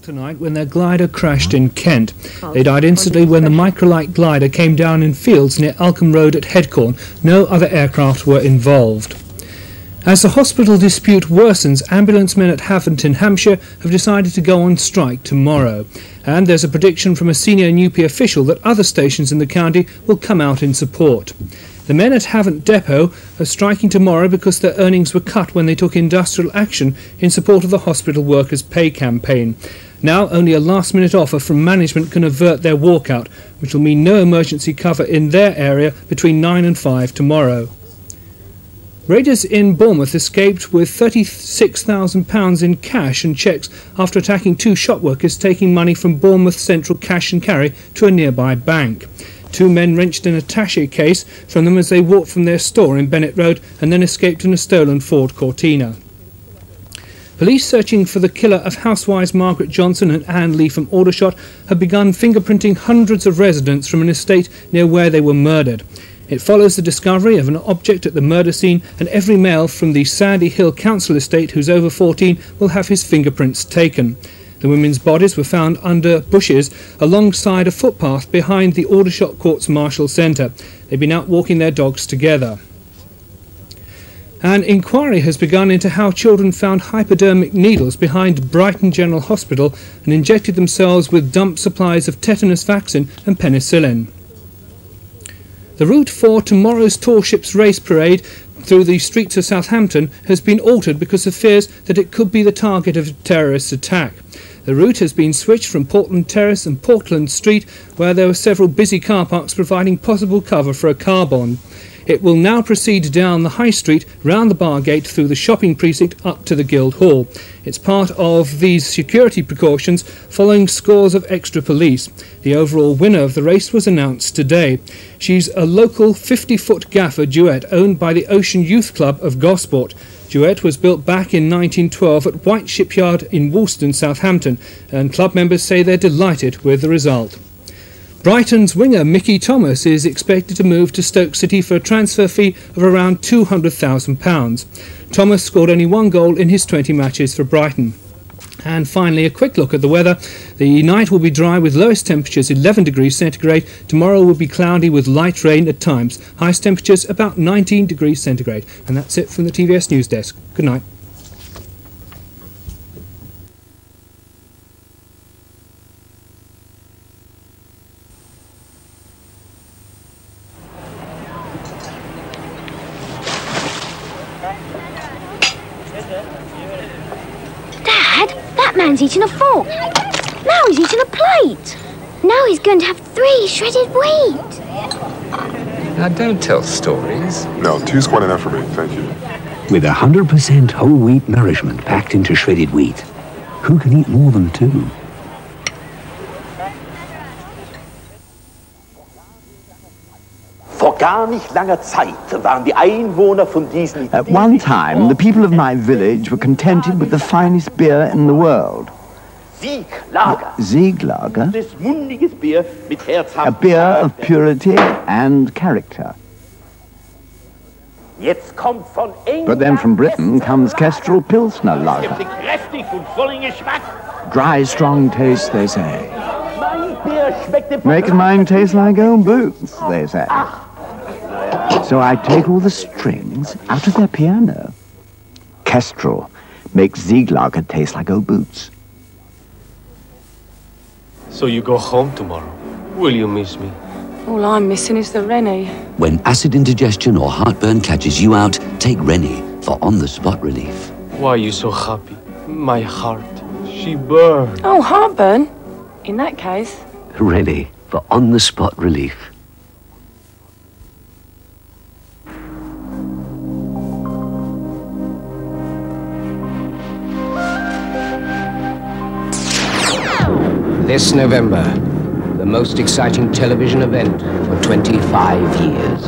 Tonight when their glider crashed in Kent. They died instantly when the microlight glider came down in fields near Alcombe Road at Headcorn. No other aircraft were involved. As the hospital dispute worsens, ambulance men at Havant in Hampshire have decided to go on strike tomorrow. And there's a prediction from a senior NUP official that other stations in the county will come out in support. The men at Havant Depot are striking tomorrow because their earnings were cut when they took industrial action in support of the hospital workers' pay campaign. Now only a last-minute offer from management can avert their walkout, which will mean no emergency cover in their area between 9 and 5 tomorrow. Raiders in Bournemouth escaped with £36,000 in cash and cheques after attacking two shop workers taking money from Bournemouth Central Cash and Carry to a nearby bank. Two men wrenched an attaché case from them as they walked from their store in Bennett Road and then escaped in a stolen Ford Cortina. Police searching for the killer of housewives Margaret Johnson and Anne Lee from Aldershot have begun fingerprinting hundreds of residents from an estate near where they were murdered. It follows the discovery of an object at the murder scene, and every male from the Sandy Hill Council estate who's over 14 will have his fingerprints taken. The women's bodies were found under bushes alongside a footpath behind the Aldershot Courts Marshall Centre. They've been out walking their dogs together. An inquiry has begun into how children found hypodermic needles behind Brighton General Hospital and injected themselves with dumped supplies of tetanus vaccine and penicillin. The route for tomorrow's Tall Ships Race Parade through the streets of Southampton has been altered because of fears that it could be the target of a terrorist attack. The route has been switched from Portland Terrace and Portland Street, where there were several busy car parks providing possible cover for a car bomb. It will now proceed down the High Street, round the Bargate, through the shopping precinct up to the Guildhall. It's part of these security precautions following scores of extra police. The overall winner of the race was announced today. She's a local 50-foot gaffer Duet owned by the Ocean Youth Club of Gosport. Duet was built back in 1912 at White Shipyard in Woolston, Southampton, and club members say they're delighted with the result. Brighton's winger Mickey Thomas is expected to move to Stoke City for a transfer fee of around £200,000. Thomas scored only one goal in his 20 matches for Brighton. And finally, a quick look at the weather. The night will be dry with lowest temperatures 11 degrees centigrade. Tomorrow will be cloudy with light rain at times. Highest temperatures about 19 degrees centigrade. And that's it from the TVS News Desk. Good night. Man's eating a fork. Now he's eating a plate. Now he's going to have 3 shredded wheat. Now, don't tell stories. No, 2's quite enough for me, thank you. With 100% whole wheat nourishment packed into shredded wheat, who can eat more than 2? At one time, the people of my village were contented with the finest beer in the world. Sieglager? A beer of purity and character. But then from Britain comes Kestrel Pilsner Lager. Dry, strong taste, they say. Making mine taste like old boots, they say. So I take all the strings out of their piano. Kestrel makes Sieglager taste like old boots. So you go home tomorrow. Will you miss me? All I'm missing is the Rennie. When acid indigestion or heartburn catches you out, take Rennie for on-the-spot relief. Why are you so happy? My heart, she burned. Oh, heartburn? In that case... Rennie for on-the-spot relief. This November, the most exciting television event for 25 years.